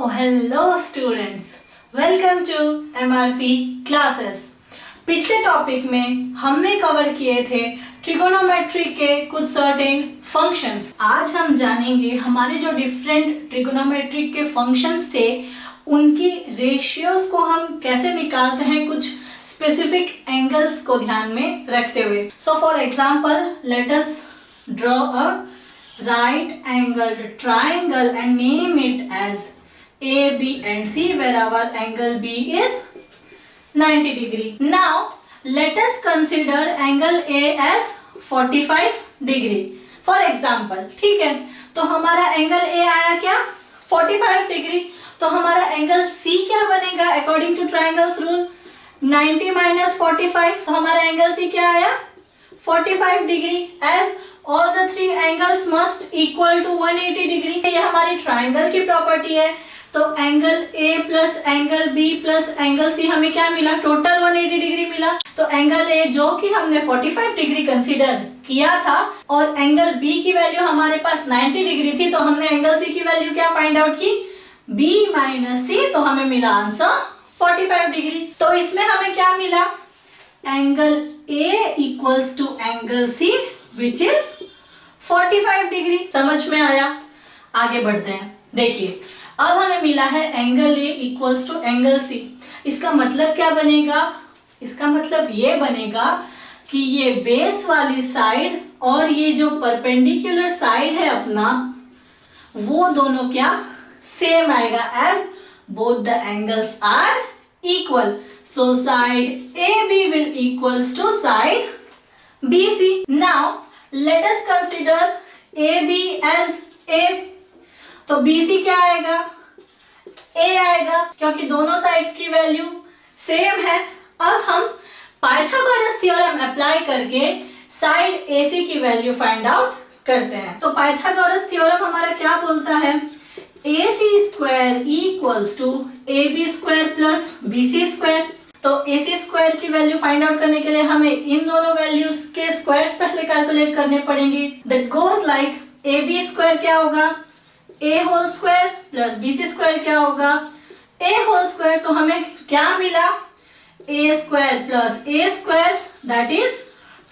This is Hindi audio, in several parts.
Hello students, welcome to MRP classes. पिछले टॉपिक में हमने कवर किए थे ट्रिगोनोमेट्री के कुछ सर्टेन फंक्शंस। आज हम जानेंगे हमारे जो डिफरेंट ट्रिगोनोमेट्री के फंक्शंस थे उनकी रेशियोज को हम कैसे निकालते हैं कुछ स्पेसिफिक एंगल्स को ध्यान में रखते हुए। So for example let us draw a right angled triangle and name it as A, B and C, where our angle B is 90 degree. Now let us consider angle A as 45 degree. For example, ठीक है, तो हमारा एंगल A आया क्या 45 डिग्री। तो हमारा एंगल C क्या बनेगा according to triangles rule 90 minus 45। तो हमारा एंगल C क्या आया 45 degree. As all the three angles must equal to 180 degree. ये हमारी ट्राइंगल की प्रॉपर्टी है। तो angle A plus angle B plus angle C हमें क्या मिला, टोटल 180 डिग्री मिला। तो एंगल A जो कि हमने 45 डिग्री कंसीडर किया था और एंगल B की वैल्यू हमारे पास 90 डिग्री थी, तो हमने एंगल C की वैल्यू क्या फाइंड आउट की B माइनस C, तो हमें मिला आंसर 45 डिग्री। तो इसमें हमें क्या मिला, angle A equals to angle C which is 45 degree. समझ में आया? आगे बढ़ते हैं। देखिए अब हमें मिला है angle A equals to angle C। इसका मतलब क्या बनेगा, इसका मतलब ये बनेगा कि ये बेस वाली साइड और ये जो परपेंडिकुलर साइड है अपना, वो दोनों क्या सेम आएगा as both the angles are equal. So side AB will equals to side BC। Now let us consider AB as A। तो BC क्या आएगा, A आएगा, क्योंकि दोनों साइड्स की वैल्यू सेम है। अब हम पाइथागोरस थ्योरम अप्लाई करके साइड AC की वैल्यू फाइंड आउट करते हैं। तो पाइथागोरस थ्योरम हमारा क्या बोलता है, AC square equals to AB square plus BC square. तो AC स्क्वायर की वैल्यू फाइंड आउट करने के लिए हमें इन दोनों वैल्यूज के स्क्वायर्स पहले कैलकुलेट करने पड़ेंगे। That goes like AB square क्या होगा A whole square plus BC square क्या होगा A होल स्क्वायर। तो हमें क्या मिला A square plus A square that is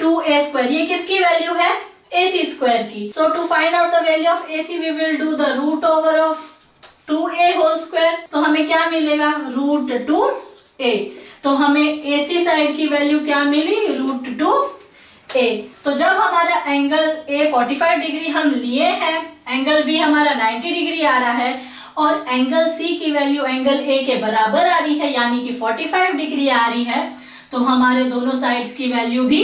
2A square. ये किसकी वैल्यू है, AC स्क्वायर की। So to find out the value of AC we will do the root over of 2A whole square. तो हमें क्या मिलेगा रूट 2A। तो हमें AC साइड की वैल्यू क्या मिली रूट 2A। तो जब हमारा एंगल A 45 डिग्री हम लिए हैं, एंगल B हमारा 90 डिग्री आ रहा है और एंगल C की वैल्यू एंगल A के बराबर आ रही है यानी कि 45 डिग्री आ रही है, तो हमारे दोनों साइड्स की वैल्यू भी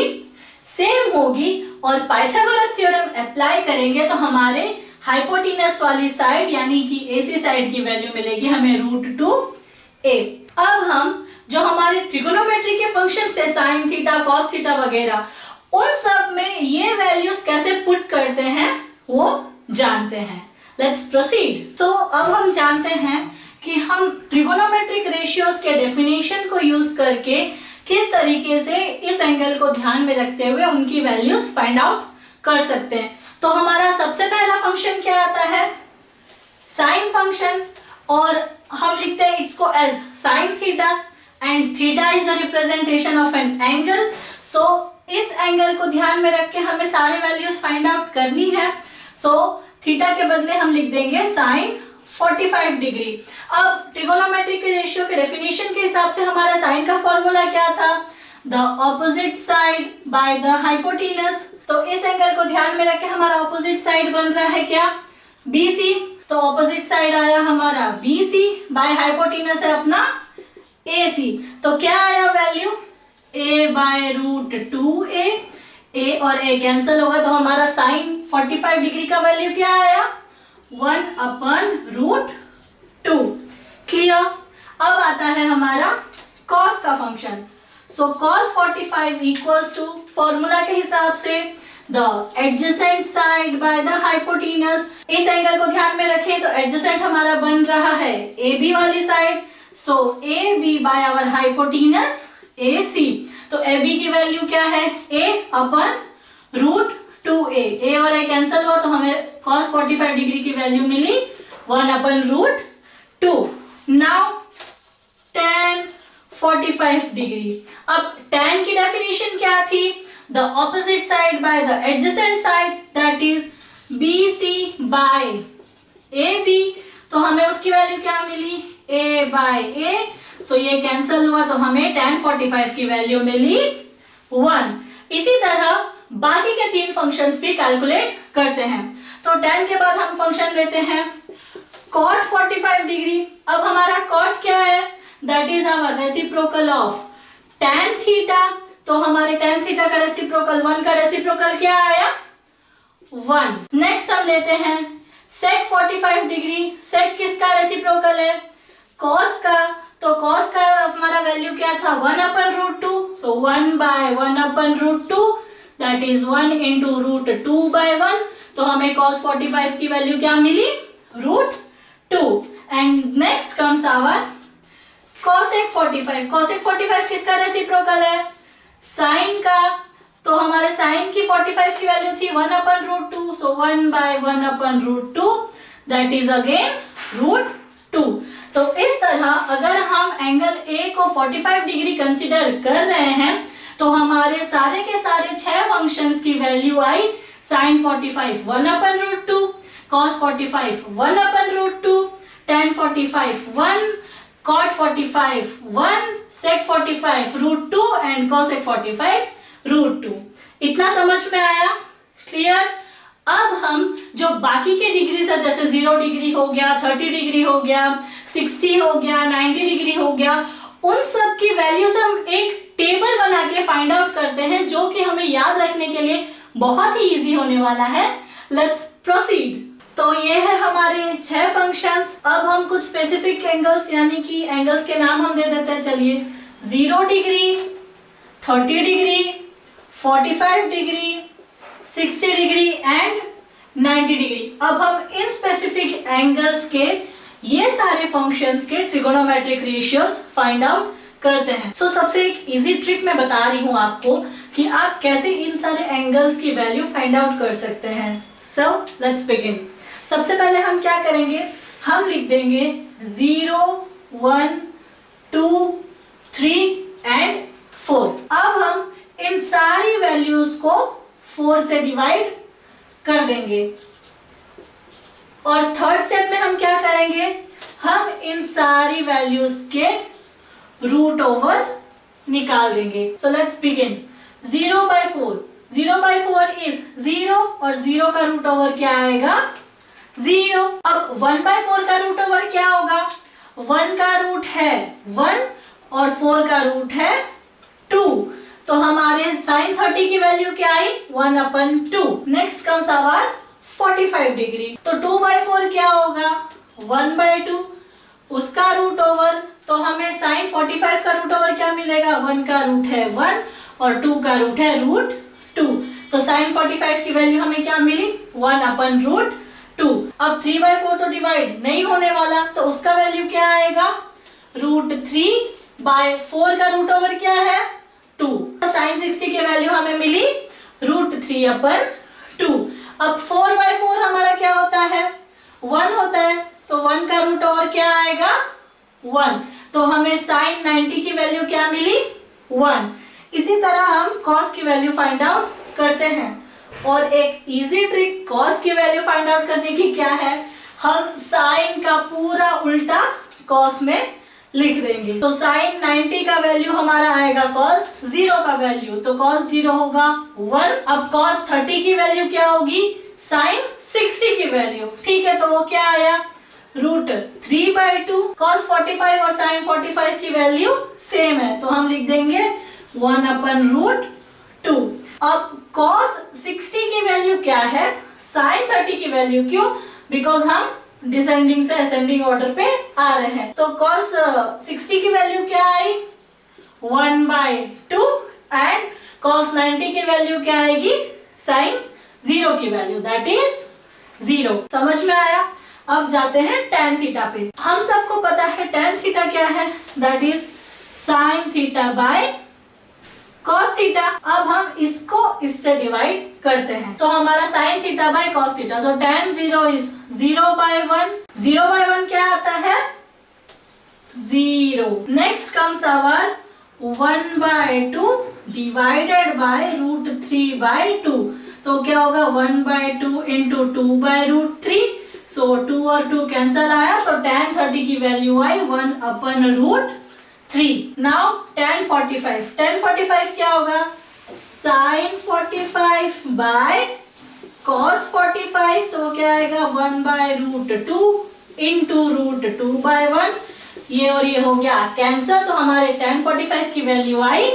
सेम होगी और पाइथागोरस थ्योरम अप्लाई करेंगे तो हमारे हाइपोटेनस वाली साइड यानी कि AC साइड की वैल्यू मिलेगी हमें रूट 2A। अब हम जो हमारे ट्रिगोनोमेट्री के फंक्शन थे साइन थीटा कॉस थीटा वगैरह, उन सब में ये वैल्यूज कैसे पुट करते हैं वो जानते हैं। Let's proceed. तो अब हम जानते हैं कि हम ट्रिगोनोमेट्रिक रेशियोज के डेफिनेशन को यूज करके किस तरीके से इस एंगल को ध्यान में रखते हुए उनकी वैल्यूज फाइंड आउट कर सकते हैं। तो हमारा सबसे पहला फंक्शन क्या आता है, साइन फंक्शन, और हम लिखते हैं इसको as sine theta and theta is the representation of an angle. सो इस एंगल को ध्यान में रख के हमें सारे वैल्यूज फाइंड आउट करनी है। सो थीटा के बदले हम लिख देंगे साइन 45 डिग्री। अब ट्रिगोनोमेट्री के रेशियो के डेफिनेशन के हिसाब से हमारा साइन का फॉर्मूला क्या था, the opposite side by the hypotenuse. तो इस एंगल को ध्यान में रख के हमारा ऑपोजिट साइड बन रहा है क्या BC। तो ऑपोजिट साइड आया हमारा BC बाय हाइपोटेनस है अपना AC। तो क्या आया value A by root 2A। A और A कैंसिल होगा तो हमारा साइन 45 डिग्री का वैल्यू क्या आया 1 अपन रूट 2। क्लियर? अब आता है हमारा कॉस का function. So cos 45 equals to formula के हिसाब से the adjacent side by the hypotenuse. इस एंगल को ध्यान में रखें तो एडजेसेंट हमारा बन रहा है AB वाली side. So AB by our hypotenuse AC। तो AB की वैल्यू क्या है A upon root 2A। A और A कैंसिल हुआ तो हमें cos 45 डिग्री की वैल्यू मिली 1 upon root 2. Now tan 45 degree. अब tan की डेफिनेशन क्या थी? The opposite side by the adjacent side, that is BC by AB. तो हमें उसकी वैल्यू क्या मिली? A bye A. तो ये कैंसल हुआ, तो हमें tan 45 की वैल्यू मिली 1. इसी तरह बाकी के 3 फंक्शंस भी कैलकुलेट करते हैं. तो tan के बाद हम फंक्शन लेते हैं cot 45 डिग्री. अब हमारा cot क्या है? That is our reciprocal of tan theta. तो हमारे tan थीटा का रेसिप्रोकल 1 का रेसिप्रोकल क्या आया? 1. नेक्स्ट हम लेते हैं sec 45 डिग्री. sec किसका रेसिप्रोकल है? cos का. तो cos का हमारा वैल्यू क्या था? 1/√2. तो 1/1/√2 दैट इज 1 into √2/1. तो हमें cos 45 की वैल्यू क्या मिली? √2. And next comes our cosec 45. cosec 45 किसका रेसिप्रोकल है? sin का. तो हमारे sin की 45 की वैल्यू थी 1/√2. सो 1/1/√2 दैट इज अगेन √2. तो इस तरह अगर हम एंगल A को 45 डिग्री कंसीडर कर रहे हैं तो हमारे सारे के सारे 6 फंक्शंस की value I sin 45 1/√2, cos 45 1/√2, tan 45 1, cot 45 1, sec 45 √2 and cosec 45 √2. इतना समझ में आया? क्लियर? अब हम जो बाकी के डिग्री है, जैसे 0 डिग्री हो गया, 30 डिग्री हो गया, 60 हो गया, 90 डिग्री हो गया, उन सब की वैल्यूज हम एक टेबल बना के फाइंड आउट करते हैं, जो कि हमें याद रखने के लिए बहुत ही इजी होने वाला है. Let's proceed. तो ये है हमारे 6 फंक्शंस. अब हम कुछ स्पेसिफिक एंगल्स, यानी कि एंगल्स के नाम हम दे देते हैं. चलिए, 0 degree, 30 degree, 45 degree, 60 degree and 90 degree. अब हम इन स्पेसिफिक एंगल्स के ये सारे फंक्शंस के ट्रिगोनोमेट्रिक रेशियोज फाइंड आउट करते हैं. सो सबसे एक इजी ट्रिक मैं बता रही हूं आपको कि आप कैसे इन सारे एंगल्स की वैल्यू फाइंड आउट कर सकते हैं. So let's begin. सबसे पहले हम क्या करेंगे? हम लिख देंगे 0, 1, 2, 3 एंड 4. अब हम इन सारी वैल्यूज को 4 से डिवाइड कर देंगे. और थर्ड स्टेप में हम क्या करेंगे? हम इन सारी वैल्यूज के रूट ओवर निकाल देंगे. So let's begin. 0/4. 0/4 इज 0 और 0 का रूट ओवर क्या आएगा? 0. अब 1/4 का रूट ओवर क्या होगा? 1 का रूट है 1 और 4 का रूट है 2. तो हमारे sin 30 की वैल्यू क्या आई? 1/2. Next comes our 45 degree. तो 2/4 क्या होगा? 1/2. उसका रूट ओवर, तो हमें sin 45 का रूट ओवर क्या मिलेगा? 1 का रूट है 1 और 2 का रूट है √2. तो sin 45 की वैल्यू हमें क्या मिली? 1/√2. अब 3/4 तो डिवाइड नहीं होने वाला, तो उसका वैल्यू क्या आएगा? √3/4 का रूट ओवर क्या है? 2. तो sin 60 की वैल्यू हमें मिली √3/2. अब 4/4 हमारा क्या होता है? 1 होता है. तो 1 का रूट ओवर क्या आएगा? 1. तो हमें sin 90 की वैल्यू क्या मिली? 1. इसी तरह हम cos की वैल्यू फाइंड आउट करते हैं. और एक इजी ट्रिक cos की वैल्यू फाइंड आउट करने की क्या है? हम sin का पूरा उल्टा cos में लिख देंगे. तो sin 90 का वैल्यू हमारा आएगा cos 0 का वैल्यू. तो cos 0 होगा 1. अब cos 30 की वैल्यू क्या होगी? sin 60 की वैल्यू. ठीक है, तो वो क्या आया? √3/2. cos 45 और sin 45 की वैल्यू सेम है, तो हम लिख देंगे 1/√2. अब cos 60 की वैल्यू क्या है? sin 30 की वैल्यू. क्यों? बिकॉज हम डिसेंडिंग से असेंडिंग ऑर्डर पे आ रहे हैं. तो cos 60 की वैल्यू क्या आई? 1/2. एंड cos 90 की वैल्यू क्या आएगी? sin 0 की वैल्यू, दैट इज 0. समझ में आया? अब जाते हैं tan थीटा पे. हम सबको पता है tan थीटा क्या है? That is sin θ cos theta. अब हम इसको इससे डिवाइड करते हैं, तो हमारा sin θ cos theta. So tan 0 is 0/1. 0/1 क्या आता है? 0. Next comes our 1/2 divided by √3/2. तो क्या होगा 1/2 into 2/√3. So 2 और 2 कैंसल आया तो tan 30 की वैल्यू आई 1/√3. Now tan 45. tan 45 क्या होगा sin 45 by cos 45. तो क्या आएगा 1/√2 into √2/1. ये और ये हो गया कैंसर. तो हमारे tan 45 की वैल्यू आई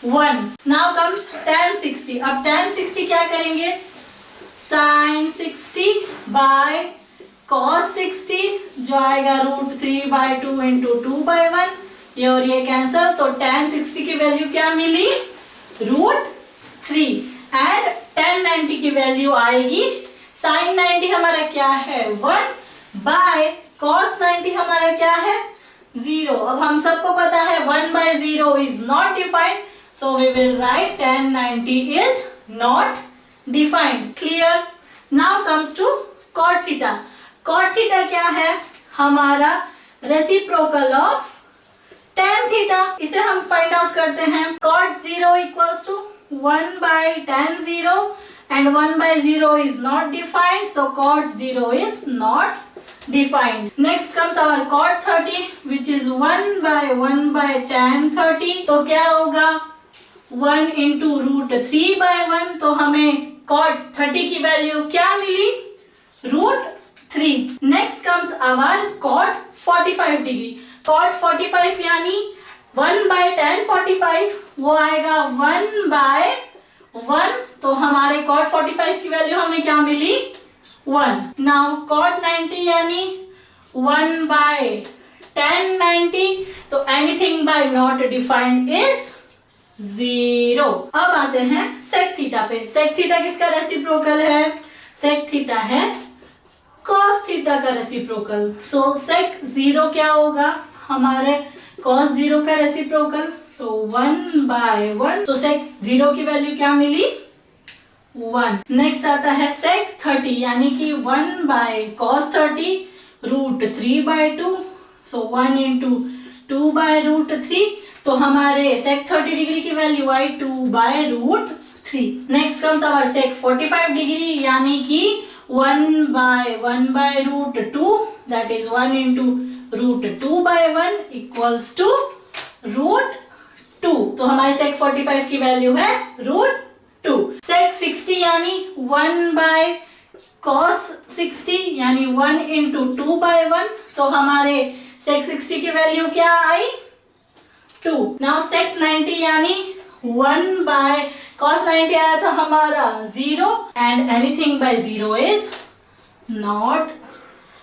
1. Now comes tan 60. अब tan 60 क्या करेंगे sin 60 by cos 60 जो आएगा √3/2 into 2/1. ये और ये कैंसर. तो tan 60 की वैल्यू क्या मिली √3. एंड tan 90 की वैल्यू आएगी sin 90 हमारा क्या है 1 by cos 90 हमारा क्या है 0. अब हम सबको पता है 1/0 is not defined. So we will write tan 90 is not defined. Clear? Now comes to cot theta. Cot theta क्या है हमारा reciprocal of tan theta. इसे हम फाइंड आउट करते हैं. cot 0 equals to 1/tan 0 and 1/0 is not defined. So cot 0 is not defined. Next comes our cot 30 which is 1/1/tan 30. तो क्या होगा 1 into √3/1. तो हमें cot 30 की वैल्यू क्या मिली √3. Next comes our cot 45 degree. cot 45 यानी 1/tan 45 वो आएगा 1/1. तो हमारे cot 45 की वैल्यू हमें क्या मिली 1. Now cot 90 यानी 1/tan 90. तो anything by not defined is 0. अब आते हैं sec थीटा पे. sec थीटा किसका रेसिप्रोकल है sec थीटा है cos थीटा का रेसिप्रोकल. सो sec 0 क्या होगा हमारे cos 0 का रेसिप्रोकल. तो 1/1. तो sec 0 की वैल्यू क्या मिली 1. नेक्स्ट आता है sec 30 यानी कि 1/cos 30 √3/2. सो 1 into 2/√3. तो हमारे sec 30 डिग्री की वैल्यू आई 2/√3. Next comes our sec 45 degree यानी कि 1/1/√2 that is 1 into √2/1 equals to √2. तो हमारे sec 45 की वैल्यू है √2. sec 60 यानी 1/cos 60 यानी 1 into 2/1. तो हमारे sec 60 की वैल्यू क्या आई 2. नाउ sec 90 यानी 1/cos 90 आया था हमारा 0 and anything bye 0 is not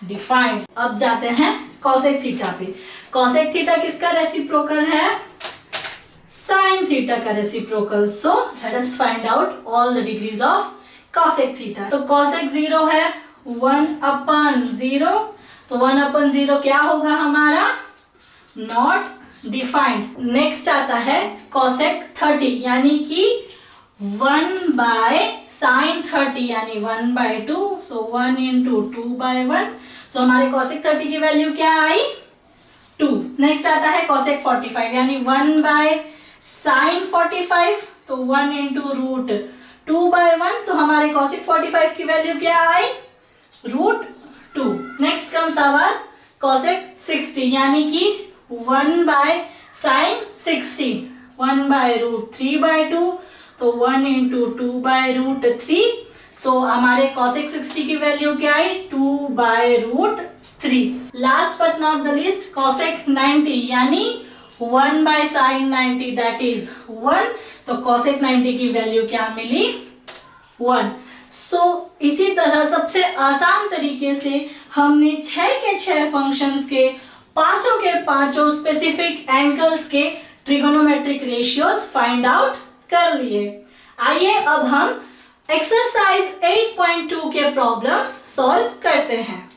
defined. अब जाते हैं cosec थीटा पे. cosec थीटा किसका रेसिप्रोकल है sin थीटा का reciprocal. So let us find out all the degrees of cosec theta. तो cosec 0 है 1/0. तो 1/0 क्या होगा हमारा नॉट डिफाइंड. नेक्स्ट आता है cosec 30 यानी कि 1/sin 30 यानी 1/2. सो 1 into 2/1. सो हमारे cosec 30 की वैल्यू क्या आई 2. नेक्स्ट आता है cosec 45 यानी 1/sin 45. तो 1 into √2/1. तो हमारे cosec 45 की वैल्यू क्या आई √2. नेक्स्ट कम्स आवर cosec 60 यानी कि 1/sin 60 1/√3/2. तो 1 into 2/√3. सो हमारे cosec 60 की वैल्यू क्या आई 2/√3. Last but not the least cosec 90 यानी 1/sin 90 दैट इज 1. तो cosec 90 की वैल्यू क्या मिली 1. सो इसी तरह सबसे आसान तरीके से हमने 6 के 6 फंक्शंस के पांचों स्पेसिफिक एंगल्स के ट्रिगोनोमेट्रिक रेशियोज फाइंड आउट कर लिए. आइए अब हम एक्सरसाइज 8.2 के प्रॉब्लम्स सॉल्व करते हैं.